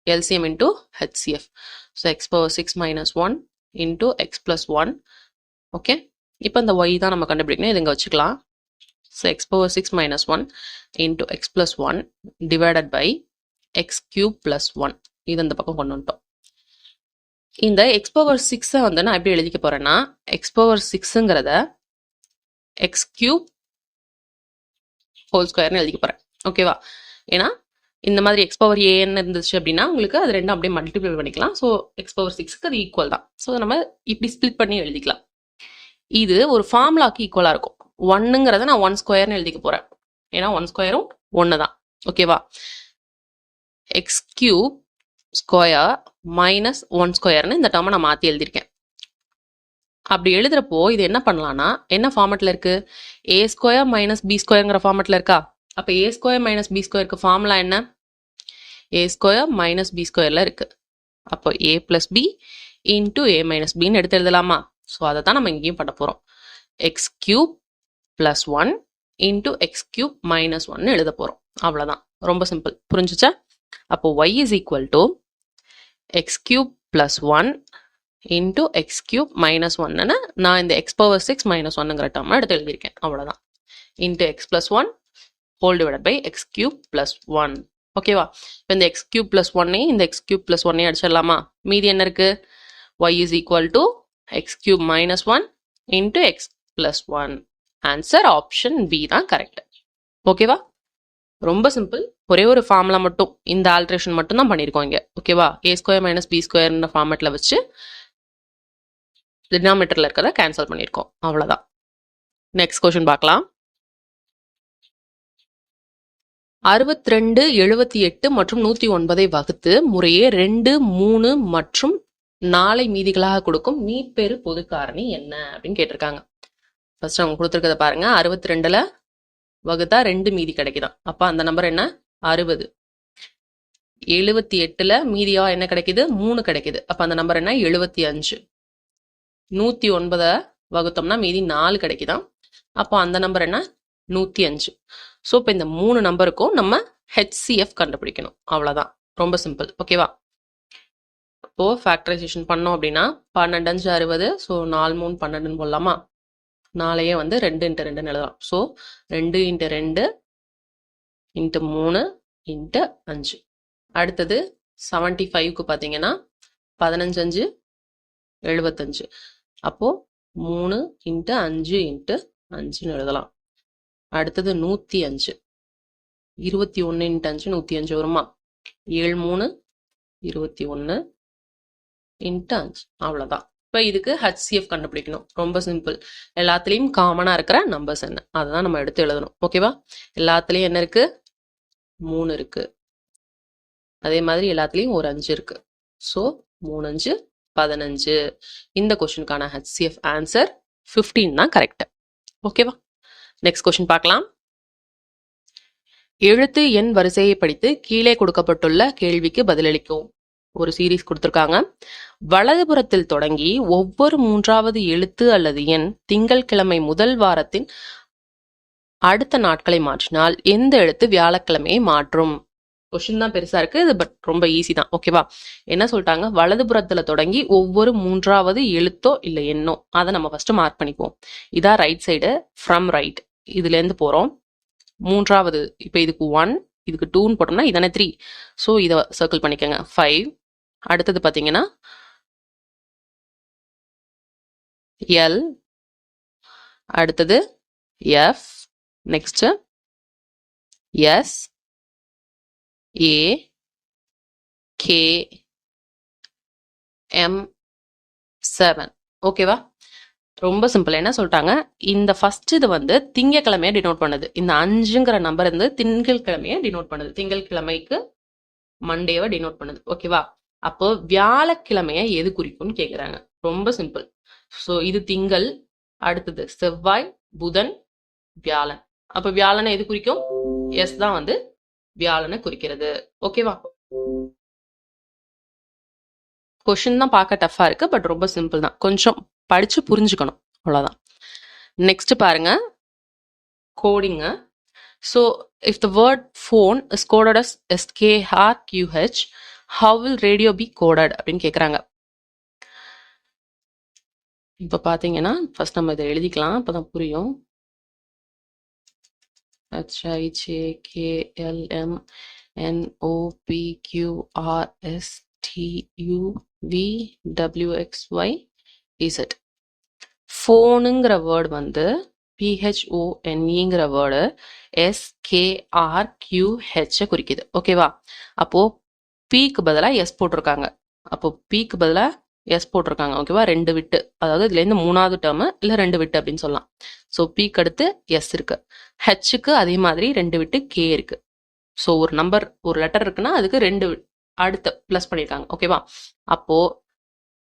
LCM × HCF. So x⁻6 - 1 × x+1. Okay, இப்போ இந்த y தான் நம்ம கண்டுபிடிக்கணும். இது இங்கே வச்சுக்கலாம். So x⁻6 - 1 × x+1 divided by x³ + 1. இது இந்த பக்கம் கொண்டு வந்துட்டோம். இந்த x⁻6 வந்து நான் எப்படி எழுதிக்க போறேன்னா, x⁻6ங்கிறத x³ ஹோல் ஸ்கொயர்னு எழுதிக்க போறேன். ஓகேவா? ஏன்னா இந்த மாதிரி எக்ஸ் பவர் ஏன்னு இருந்துச்சு அப்படின்னா உங்களுக்கு அது ரெண்டும் அப்படியே மல்டிப்ளை பண்ணிக்கலாம். ஸோ எக்ஸ் பவர் 6க்கு அது ஈக்குவல் தான். ஸோ நம்ம இப்படி ஸ்பிளிட் பண்ணி எழுதிக்கலாம். இது ஒரு ஃபார்முலாக்கு ஈக்குவலாக இருக்கும். 1ங்கிறத நான் 1 ஸ்கொயர்னு எழுதிக்க போகிறேன். ஏன்னா 1 ஸ்கொயரும் 1 தான். ஓகேவா? எக்ஸ் கியூப் ஸ்கொயர் மைனஸ் 1 ஸ்கொயர்னு இந்த டேர்மை நான் மாற்றி எழுதியிருக்கேன். அப்படி எழுதுறப்போ இது என்ன பண்ணலாம்னா, என்ன ஃபார்மெட்டில் இருக்கு? ஏ ஸ்கொயர் மைனஸ் பி ஸ்கொயருங்கிற ஃபார்மெட்டில் இருக்கா? அப்போ ஏ ஸ்கொயர் மைனஸ் பி ஸ்கொயருக்கு ஃபார்முலா என்ன? ஏ ஸ்கொயர் மைனஸ் பி ஸ்கொயரில் இருக்கு. அப்போ A plus B into A minus பின்னு எடுத்து எழுதலாமா? ஸோ அதை தான் நம்ம இங்கேயும் பண்ண போகிறோம். X cube plus 1 into X cube minus 1 எழுத போகிறோம். அவ்வளோதான். ரொம்ப சிம்பிள். புரிஞ்சுச்சா? அப்போ Y is equal to X cube plus 1 into X cube minus 1ன்னு நான் இந்த எக்ஸ் பவர் 6 மைனஸ் 1ங்கிற டேர்மை எடுத்து எழுதியிருக்கேன். அவ்வளோதான். Into X plus 1 whole divided by X cube plus 1. ஓகேவா? இப்போ இந்த எக்ஸ் கியூப் பிளஸ் 1ஐயும் இந்த எக்ஸ் கியூப் பிளஸ் 1ஐயும் அடிச்சிடலாமா? மீதி என்ன இருக்கு? Y is equal to X cube minus 1 into X plus 1. Answer option B தான் கரெக்ட். ஓகேவா? ரொம்ப சிம்பிள். ஒரே ஒரு ஃபார்முலா மட்டும், இந்த ஆல்ட்ரேஷன் மட்டும் தான் பண்ணியிருக்கோம் இங்கே. ஓகேவா? ஏ ஸ்கொயர் மைனஸ் பி ஸ்கொயர்ன்ற ஃபார்மேட்டில் வச்சு டினாமினேட்டரில் இருக்கிறத கேன்சல் பண்ணியிருக்கோம். அவ்வளோதான். நெக்ஸ்ட் கொஸ்டின் பார்க்கலாம். 62, 78 மற்றும் 109 வகுத்து முறையே 2, 3 மற்றும் 4 மீதிகளாக கொடுக்கும் மீப்பெரு பொது காரணி என்ன அப்படின்னு கேட்டிருக்காங்க. ஃபர்ஸ்ட் அவங்க கொடுத்துருக்கத பாருங்க. 62ல வகுத்தா 2 மீதி கிடைக்குதான். அப்ப அந்த நம்பர் என்ன? 60. 78ல மீதியா என்ன கிடைக்குது? 3 கிடைக்குது. அப்ப அந்த நம்பர் என்ன? 75. 109 வகுத்தோம்னா மீதி 4 கிடைக்குதான். அப்போ அந்த நம்பர் என்ன? 105. ஸோ இப்போ இந்த 3 நம்பருக்கும் நம்ம HCF கண்டுபிடிக்கணும். அவ்வளோதான். ரொம்ப சிம்பிள். ஓகேவா? இப்போ ஃபேக்டரைசேஷன் பண்ணோம் அப்படின்னா 12 5 60. ஸோ 4 3 12ன்னு போடலாமா? 4ஐயே வந்து 2 × 2ன்னு எழுதலாம். ஸோ 2 × 2 × 3 × 5. அடுத்தது 75க்கு பார்த்தீங்கன்னா 15 5 75. அப்போ 3 × 5 × 5ன்னு எழுதலாம். அடுத்தது 105. 21 × 5 105 வருமா? 7 3 21 × 5. அவ்வளோதான். இப்போ இதுக்கு HCF கண்டுபிடிக்கணும். ரொம்ப சிம்பிள். எல்லாத்துலேயும் காமனாக இருக்கிற நம்பர்ஸ் என்ன, அதை தான் நம்ம எடுத்து எழுதணும். ஓகேவா? எல்லாத்துலேயும் என்ன இருக்கு? 3 இருக்கு. அதே மாதிரி எல்லாத்துலேயும் ஒரு 5 இருக்கு. ஸோ 3 5 15. இந்த கொஸ்டினுக்கான HCF ஆன்சர் 15 தான் கரெக்ட். ஓகேவா? நெக்ஸ்ட் கொஸ்டின் பார்க்கலாம். எழுத்து எண் வரிசையை படித்து கீழே கொடுக்கப்பட்டுள்ள கேள்விக்கு பதிலளிக்கும். ஒரு சீரீஸ் கொடுத்துருக்காங்க. வலதுபுறத்தில் தொடங்கி ஒவ்வொரு 3வது எழுத்து அல்லது எண் திங்கட்கிழமை முதல் வாரத்தின் அடுத்த நாட்களை மாற்றினால் எந்த எழுத்து வியாழக்கிழமையை மாற்றும்? கொஸ்டின் தான் பெருசா இருக்கு, இது பட் ரொம்ப ஈஸி தான். ஓகேவா? என்ன சொல்லிட்டாங்க? வலதுபுறத்துல தொடங்கி ஒவ்வொரு 3வது எழுத்தோ இல்ல எண்ணோ அதை நம்ம ஃபர்ஸ்ட் மார்க் பண்ணிக்குவோம். இதான் ரைட் சைடு. ஃப்ரம் ரைட் இதுல இருந்து போறோம். 3வது இப்போ இதுக்கு 1, இதுக்கு 2ன்னு போட்டோம்னா இதானே 3. ஸோ இதை சர்க்கிள் பண்ணிக்கோங்க. 5. அடுத்தது பார்த்தீங்கன்னா L, அடுத்தது F, next S, A, K, M, 7. ஓகேவா? ரொம்ப சிம்பிள். என்ன சொல்லிட்டாங்க? இந்த ஃபர்ஸ்ட் இது வந்து திங்கக்கிழமையை டினோட் பண்ணுது. இந்த 5ங்கிற நம்பர் வந்து திங்கட்கிழமையை டினோட் பண்ணுது. திங்கட்கிழமைக்கு மண்டேவை டினோட் பண்ணுது. ஓகேவா? அப்போ வியாழக்கிழமையை எது குறிக்கும்னு கேட்குறாங்க. ரொம்ப சிம்பிள். ஸோ இது திங்கள், அடுத்தது செவ்வாய், புதன், வியாழன். அப்போ வியாழனை எது குறிக்கும்? எஸ் தான் வந்து வியாழனை குறிக்கிறது. ஓகேவா? கொஸ்டின் தான் பார்க்க டஃபா இருக்கு, பட் ரொம்ப சிம்பிள் தான். கொஞ்சம் படிச்சு புரிஞ்சுக்கணும், அவ்வளவுதான். நெக்ஸ்ட் பாருங்க, கோடிங்க. So if the word phone is coded as SKRQH, how will radio be coded அப்படின்னு கேட்குறாங்க. இப்போ பார்த்தீங்கன்னா ஃபர்ஸ்ட் நம்ம இதை எழுதிக்கலாம், அப்போதான் புரியும். HIJKLMNOPQRSTUVWXYZ. ஃபோனுங்கிற வேர்டு வந்து PHONEங்கிற வேர்டு SKRQH குறிக்குது. ஓகேவா? அப்போ Pக்கு பதிலா எஸ் போட்டிருக்காங்க. அப்போ Pக்கு பதிலா எஸ் போட்டிருக்காங்க. ஓகேவா? 2 விட்டு, அதாவது இதுல இருந்து 3வது டேர்ம் இல்ல 2 விட்டு அப்படின்னு சொல்லலாம். ஸோ Pக்கு அடுத்து எஸ் இருக்கு. ஹெச்சுக்கு அதே மாதிரி 2 விட்டு கே இருக்கு. ஸோ ஒரு நம்பர் ஒரு லெட்டர் இருக்குன்னா அதுக்கு 2 அடுத்து பிளஸ் பண்ணியிருக்காங்க. ஓகேவா? அப்போ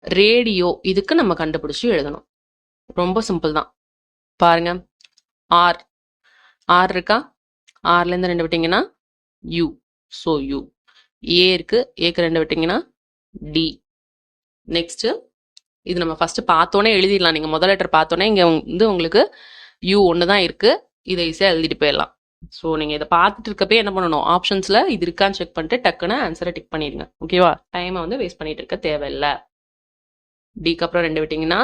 ரேடியோ இதுக்கு நம்ம கண்டுபிடிச்சு எழுதணும். ரொம்ப சிம்பிள் தான். பாருங்க, ஆர் ஆர் இருக்கா? ஆர்ல இருந்து 2 விட்டீங்கன்னா யூ. So you. ஏ இருக்கு, ஏக்கு 2 விட்டீங்கன்னா டி. நெக்ஸ்ட் இது நம்ம ஃபர்ஸ்ட் பார்த்தோன்னே எழுதிடலாம். நீங்க முதல் லெட்டர் பார்த்தோன்னே இங்க வந்து உங்களுக்கு யூ ஒன்று தான் இருக்கு. இதை ஈஸியாக எழுதிட்டு போயிடலாம். ஸோ நீங்க இதை பார்த்துட்டு இருக்கப்பே என்ன பண்ணணும், ஆப்ஷன்ஸ்ல இது இருக்கான்னு செக் பண்ணிட்டு டக்குன்னு ஆன்சரை டிக் பண்ணிடுங்க. ஓகேவா? டைமை வந்து வேஸ்ட் பண்ணிட்டு இருக்க தேவையில்லை. டிக்கு அப்புறம் 2 விட்டீங்கன்னா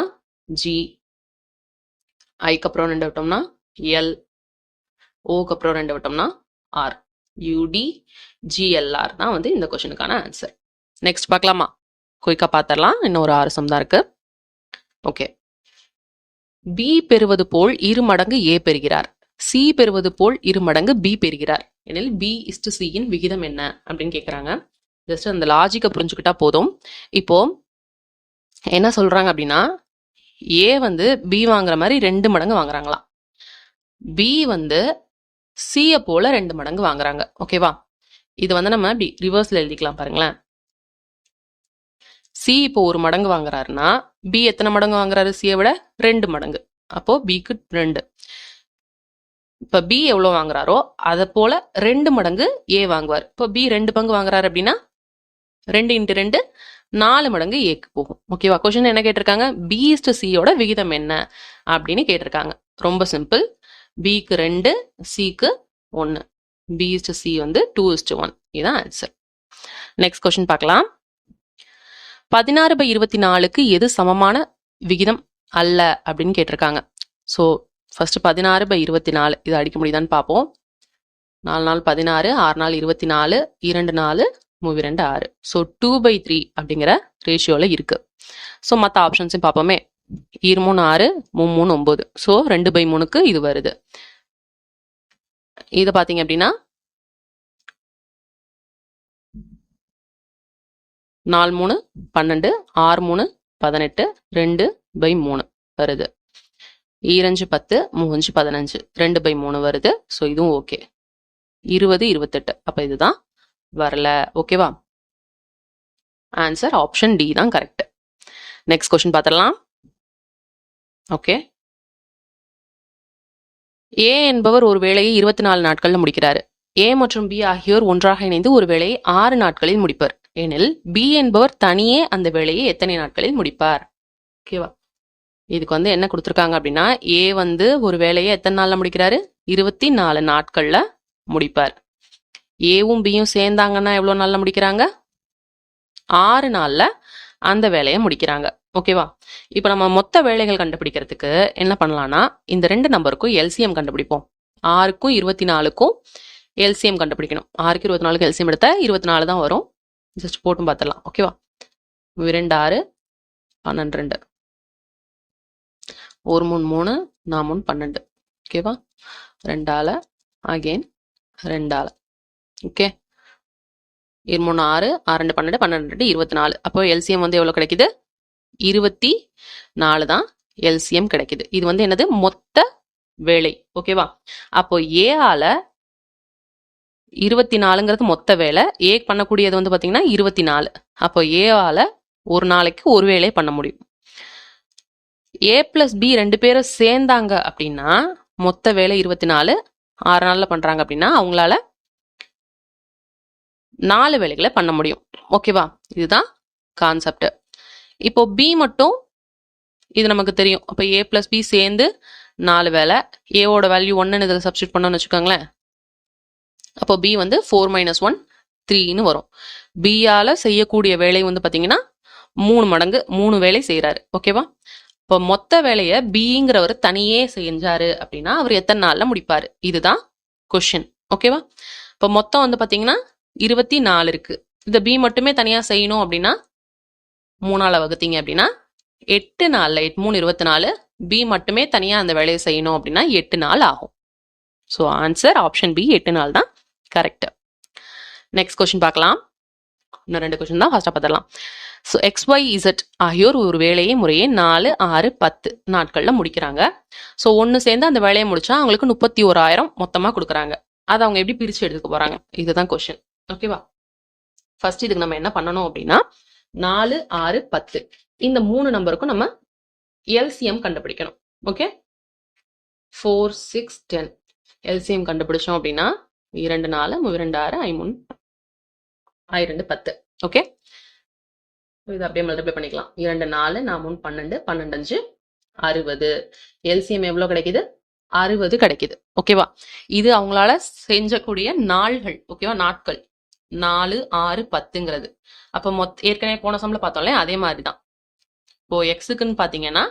ஜி, ஐக்கு அப்புறம் 2 விட்டோம்னா எல், ஓக்கு அப்புறம் 2 விட்டோம்னா ஆர். யூடி ஜிஎல்ஆர் தான் வந்து இந்த கொஸ்டினுக்கான ஆன்சர். நெக்ஸ்ட் பார்க்கலாமா? குயிக்கா பார்த்துடலாம். இன்னும் ஒரு 6 சம் தான் இருக்கு. ஓகே. பி பெறுவது போல் 2 மடங்கு ஏ பெறுகிறார். சி பெறுவது போல் 2 மடங்கு பி பெறுகிறார் எனில் பி இஸ்டு சியின் விகிதம் என்ன அப்படின்னு கேட்குறாங்க. ஜஸ்ட் அந்த லாஜிக்கை புரிஞ்சுக்கிட்டா போதும். இப்போ என்ன சொல்றாங்க அப்படின்னா, ஏ வந்து பி வாங்குற மாதிரி 2 மடங்கு வாங்குறாங்களாம். பி வந்து சியை போல 2 மடங்கு வாங்குறாங்க. ஓகேவா? இது வந்து நம்ம இப்படி ரிவர்ஸ்ல எழுதிக்கலாம். பாருங்களேன். சி இப்போ 1 மடங்கு வாங்குறாருன்னா பி எத்தனை மடங்கு வாங்குறாரு? சியை விட 2 மடங்கு. அப்போ பிக்கு 2. இப்ப பி எவ்வளவு வாங்குறாரோ அதை போல 2 மடங்கு ஏ வாங்குவார். இப்போ பி 2 பங்கு வாங்குறாரு அப்படின்னா 2 × 2 4 மடங்கு ஏக்கு போகும். ஓகேவா? கொஸ்டின் என்ன கேட்டிருக்காங்க? பி இஸ்டு சியோட விகிதம் என்ன அப்படின்னு கேட்டிருக்காங்க. ரொம்ப சிம்பிள். பிக்கு 2, சிக்கு 1. பி இஸ்டு சி வந்து 2:1. இதுதான் ஆன்சர். நெக்ஸ்ட் கொஸ்டின் பார்க்கலாம். 16/24க்கு எது சமமான விகிதம் அல்ல அப்படின்னு கேட்டிருக்காங்க. ஸோ ஃபர்ஸ்ட் 16/24 இது அடிக்க முடியுதான்னு பார்ப்போம். 4 நாள் 16, 6 நாள் 24, 2 நாள் 3 2 6. ஸோ 2/3 அப்படிங்கிற ரேஷியோல இருக்கு. ஸோ மற்ற ஆப்ஷன்ஸையும் பார்ப்போமே. 2 3 6, 3 3 9. ஸோ 2/3க்கு இது வருது. இதை பார்த்தீங்க அப்படின்னா 4 3 12, 6 3 18, 2/3 வருது. 2 5 10, 3 5 15, 2/3 வருது. ஸோ இதுவும் ஓகே. 20 28. அப்ப இதுதான் வரல. ஓகேவா? ஆன்சர் ஆப்ஷன் டி தான் கரெக்ட். நெக்ஸ்ட் கொஸ்டின் பார்த்துடலாம். ஓகே. ஏ என்பவர் ஒரு வேலையை 24 நாட்கள்ல முடிக்கிறாரு. ஏ மற்றும் பி ஆகியோர் ஒன்றாக இணைந்து ஒரு வேலையை 6 நாட்களில் முடிப்பர் எனில் பி என்பவர் தனியே அந்த வேலையை எத்தனை நாட்களில் முடிப்பார்? ஓகேவா? இதுக்கு வந்து என்ன கொடுத்துருக்காங்க அப்படின்னா, ஏ வந்து ஒரு வேலையை எத்தனை நாள்ல முடிக்கிறாரு? 24 நாட்கள்ல முடிப்பார். ஏவும் பியும் சேர்ந்தாங்கன்னா எவ்வளவு நாள்ல முடிக்கிறாங்க? 6 நாள்ல அந்த வேலையை முடிக்கிறாங்க. ஓகேவா? இப்ப நம்ம மொத்த வேலைகள் கண்டுபிடிக்கிறதுக்கு என்ன பண்ணலாம்னா, இந்த 2 நம்பருக்கும் எல்சிஎம் கண்டுபிடிப்போம். 6க்கும் 24க்கும் எல்சிஎம் கண்டுபிடிக்கணும். 6க்கு 24க்கு எல்சிஎம் எடுத்தா 24 தான் வரும். ஜஸ்ட் போட்டும் பார்த்துடலாம். ஓகேவா? 2 6 12 2. 1 3 3, 4 3 12. ஓகேவா? 2 ஆல அகைன் 2 ஆல. ஓகே. 2 3 6, 6 2 12, 12 2 24. அப்போ எல்சிஎம் வந்து எவ்வளவு கிடைக்குது? 24 தான் எல்சிஎம் கிடைக்குது. இது வந்து என்னது? மொத்த வேலை. ஓகேவா? அப்போ ஏ ஆல 24ங்கிறது மொத்த வேலை. ஏ பண்ணக்கூடியது வந்து பாத்தீங்கன்னா 24. அப்போ ஏ ஆல ஒரு நாளைக்கு ஒரு வேலையை பண்ண முடியும். ஏ பிளஸ் பி 2 பேரும் சேர்ந்தாங்க அப்படின்னா மொத்த வேலை 24, 6 நாள்ல பண்றாங்க அப்படின்னா அவங்களால 4 வேலைகளை பண்ண முடியும். ஓகேவா? இதுதான் கான்செப்ட். இப்போ பி மட்டும் இது நமக்கு தெரியும். அப்போ ஏ பிளஸ் பி சேர்ந்து 4 வேலை. ஏவோட வேல்யூ 1 இதில் சப்ஸ்டியூட் பண்ணோம்னு வச்சுக்கோங்களேன். அப்போ பி வந்து 4 - 1 3ன்னு வரும். பியால செய்யக்கூடிய வேலை வந்து பாத்தீங்கன்னா 3 மடங்கு 3 வேலை செய்யறாரு. ஓகேவா? இப்போ மொத்த வேலையை பிங்கிறவர் தனியே செஞ்சாரு அப்படின்னா அவர் எத்தனை நாள்ல முடிப்பாரு? இதுதான் கொஸ்டின். ஓகேவா? இப்போ மொத்தம் வந்து பாத்தீங்கன்னா 24 இருக்கு. இந்த பி மட்டுமே தனியா செய்யணும் அப்படின்னா 3ஆல வகுத்தீங்க அப்படின்னா 8 நாள்ல 8 3 24, பி மட்டுமே தனியாக அந்த வேலையை செய்யணும் அப்படின்னா 8 நாள் ஆகும். ஸோ ஆன்சர் ஆப்ஷன் பி 8 நாள் தான் கரெக்ட். நெக்ஸ்ட் கொஸ்டின் பார்க்கலாம். இன்னும் 2 கொஸ்டின் தான் ஃபர்ஸ்ட்டாக பார்த்துடலாம். ஸோ XYZ ஆகியோர் ஒரு வேலையை முறையே 4, 6, 10 நாட்களில் முடிக்கிறாங்க. ஸோ ஒன்று சேர்ந்து அந்த வேலையை முடிச்சா அவங்களுக்கு 31,000 மொத்தமாக கொடுக்குறாங்க. அதை அவங்க எப்படி பிரித்து எடுத்துக்க போகிறாங்க, இதுதான் கொஸ்டின். ஓகேவா? ஃபர்ஸ்ட் இதுக்கு நம்ம என்ன பண்ணணும் அப்படின்னா 4, 6, 10 இந்த 3 நம்பருக்கும் நம்ம எல்சிஎம் கண்டுபிடிக்கணும். ஓகே, 4, 6, 10 எல்சிஎம் கண்டுபிடிச்சோம் அப்படின்னா 2, 4, 2, 6, 5, 2, 10. ஓகே, இது அப்படியே மல்டிப்ளை பண்ணிக்கலாம். 2, 4, 3, 12, 12, 5, 60. எல்சிஎம் எவ்வளோ கிடைக்குது? 60 கிடைக்குது. ஓகேவா? இது அவங்களால செஞ்சக்கூடிய நாள்கள். ஓகேவா? நாட்கள் 4, 6, 10ங்கிறது. அப்போ ஏற்கனவே போன சம்ல பார்த்தோம்ல, அதே மாதிரி தான். இப்போ எக்ஸுக்குன்னு பார்த்தீங்கன்னா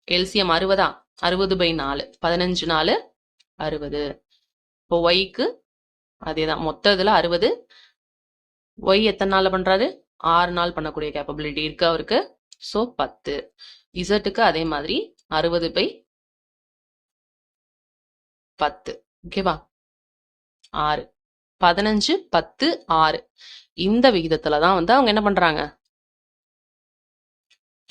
எல்சிஎம் 60, 60/4, 15 4, 60. இப்போ ஒய்க்கு அதே தான், மொத்த இதில் 60. ஒய் எத்தனை நாளில் பண்ணுறாரு? 6 நாள் பண்ணக்கூடிய கேப்பபிலிட்டி இருக்கு அவருக்கு. ஸோ 10. இசட்டுக்கு அதே மாதிரி 60/10. ஓகேவா? 6, 15, 10, 6 இந்த விகிதத்துல தான் வந்து அவங்க என்ன பண்றாங்க,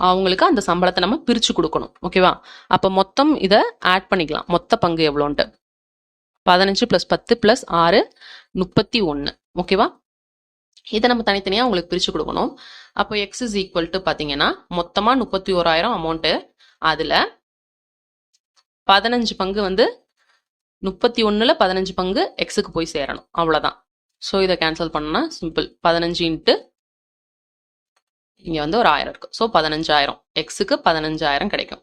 அவங்களுக்கு அந்த சம்பளத்தை நம்ம பிரிச்சு கொடுக்கணும். ஓகேவா? அப்ப மொத்தம் இதை ஆட் பண்ணிக்கலாம். மொத்த பங்கு எவ்வளோன்ட்டு 15 + 10 + 6 31. ஓகேவா? இதை நம்ம தனித்தனியா உங்களுக்கு பிரிச்சு கொடுக்கணும். அப்போ எக்ஸ் இஸ் ஈக்குவல் டு பார்த்தீங்கன்னா மொத்தமா 31,000 அமௌண்ட்டு. அதுல 15 பங்கு வந்து 31ல் 15 பங்கு எக்ஸுக்கு போய் சேரணும். அவ்வளோதான். ஸோ இதை கேன்சல் பண்ணா சிம்பிள். 15 இன்ட்டு இங்கே வந்து ஒரு 1000 இருக்கு. ஸோ 15,000 எக்ஸுக்கு 15,000 கிடைக்கும்.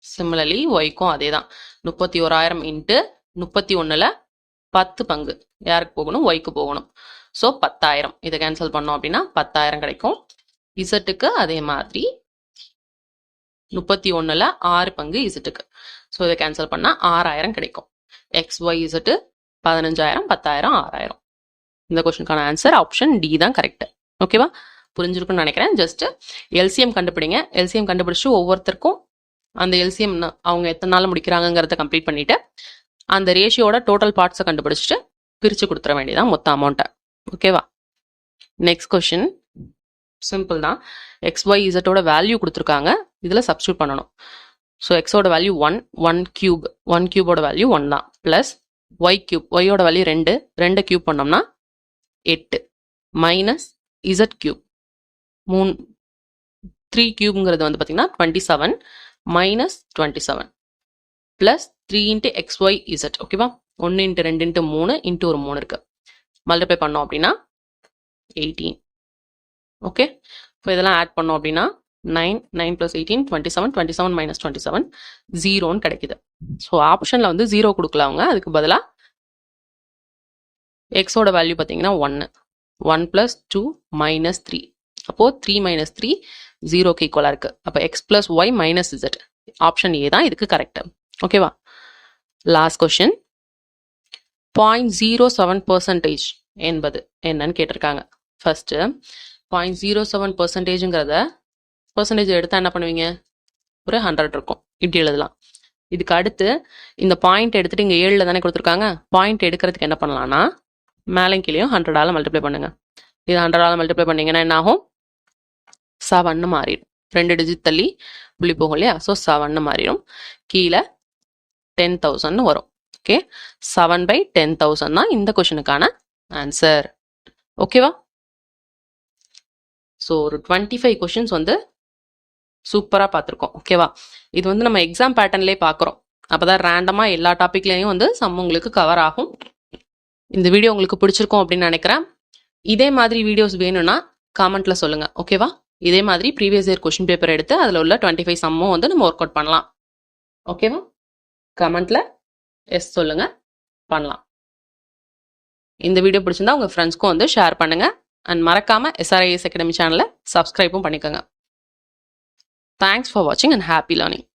சிமிலர்லி ஒய்க்கும் அதே தான். 31,000 இன்ட்டு 31ல் 10 பங்கு யாருக்கு போகணும்? ஒய்க்கு போகணும். ஸோ 10,000. இதை கேன்சல் பண்ணோம் அப்படின்னா 10,000 கிடைக்கும். இசட்டுக்கு அதே மாதிரி 31ல் 6 பங்கு இசட்டுக்கு. ஸோ இதை கேன்சல் பண்ணா 6,000 கிடைக்கும். X Y Z 15,000, 10,000, 6,000. இந்த கொஸ்டினுக்கான ஆன்சர் ஆப்ஷன் டி தான் கரெக்ட். ஓகேவா? புரிஞ்சிருக்குன்னு நினைக்கிறேன். ஜஸ்ட் எல்சிஎம் கண்டுபிடிங்க. எல்சிஎம் கண்டுபிடிச்சு ஒவ்வொருத்தருக்கும் அந்த எல்சிஎம் அவங்க எத்தனை நாள் முடிக்கிறாங்கிறத கம்ப்ளீட் பண்ணிட்டு அந்த ரேஷியோட டோட்டல் பார்ட்ஸை கண்டுபிடிச்சிட்டு பிரித்து கொடுத்துட வேண்டியதான் மொத்த அமௌண்ட்டை. ஓகேவா? நெக்ஸ்ட் கொஸ்டின் சிம்பிள் தான். எக்ஸ் ஒய் இசட்டோட வேல்யூ கொடுத்துருக்காங்க, இதில் சப்ஸ்டியூட் பண்ணணும். ஸோ எக்ஸோட வேல்யூ 1, 1 கியூப், 1 கியூபோட வேல்யூ 1 தான். ப்ளஸ் ஒய் கியூப், ஒய்யோட வேல்யூ 2, 2 கியூப் பண்ணோம்னா 8 மைனஸ் இசட் கியூப் 3 கியூப்ங்கிறது வந்து பார்த்தீங்கன்னா 27 minus 27 plus 3 into X Y Z. ஓகேவா? 1 இன்ட்டு 2 இன்ட்டு 3 இன்ட்டு ஒரு 3 இருக்கு. மல்டிப்ளை பண்ணோம் அப்படின்னா 18. ஓகே, இப்போ இதெல்லாம் ஆட் பண்ணோம் அப்படின்னா 9, 9 + 18, 27, 27 மைனஸ் 27 0ன்னு கிடைக்குது. ஸோ ஆப்ஷனில் வந்து 0 கொடுக்கல அவங்க, அதுக்கு பதிலாக எக்ஸோட வேல்யூ பார்த்தீங்கன்னா 1, 1 + 2 மைனஸ் 3. அப்போது 3 மைனஸ் 3 0க்கு ஈக்குவலாக இருக்குது. அப்போ X plus Y minus Z. Option A தான் இதுக்கு கரெக்டு. ஓகேவா? Last question. 0.07% என்பது என்னன்னு கேட்டிருக்காங்க. ஃபர்ஸ்ட் 0.07%ங்கிறத பர்சன்டேஜ் எடுத்தால் என்ன பண்ணுவீங்க? ஒரு 100 இருக்கும், இப்படி எழுதலாம். இதுக்கு அடுத்து இந்த பாயிண்ட் எடுத்துட்டு இங்கே 7ல் தானே கொடுத்துருக்காங்க. பாயிண்ட் எடுக்கிறதுக்கு என்ன பண்ணலாம்னா மேலே கீழேயும் 100ஆல் மல்டிப்ளை பண்ணுங்க. இது 100ஆல் மல்டிப்ளை பண்ணீங்கன்னா என்ன ஆகும்? 7ன்னு மாறிடும். 2 டிஜிட் தள்ளி புள்ளி போகும் இல்லையா? ஸோ 7ன்னு மாறிடும். கீழே 10,000ன்னு வரும். ஓகே, 7/10,000 தான் இந்த கொஸ்டினுக்கான ஆன்சர். ஓகேவா? ஸோ ஒரு 25 கொஸ்டின்ஸ் வந்து சூப்பராக பார்த்துருக்கோம். ஓகேவா? இது வந்து நம்ம எக்ஸாம் பேட்டர்ன்லேயே பார்க்குறோம். அப்போ தான் ரேண்டமாக எல்லா டாப்பிக்லேயும் வந்து சம் உங்களுக்கு கவர் ஆகும். இந்த வீடியோ உங்களுக்கு பிடிச்சிருக்கும் அப்படின்னு நினைக்கிறேன். இதே மாதிரி வீடியோஸ் வேணும்னா காமெண்ட்ல சொல்லுங்கள். ஓகேவா? இதே மாதிரி ப்ரீவியஸ் இயர் கொஸ்டின் பேப்பர் எடுத்து அதில் உள்ள 25 சம்மும் வந்து நம்ம ஒர்க் அவுட் பண்ணலாம். ஓகேவா? கமெண்ட்ல எஸ் சொல்லுங்க, பண்ணலாம். இந்த வீடியோ பிடிச்சிருந்தா உங்கள் ஃப்ரெண்ட்ஸ்க்கும் வந்து ஷேர் பண்ணுங்க. அண்ட் மறக்காம SRIS Academy சேனலை சப்ஸ்கிரைபும் பண்ணிக்கோங்க. தேங்க்ஸ் ஃபார் வாட்சிங் அண்ட் ஹாப்பி லேர்னிங்.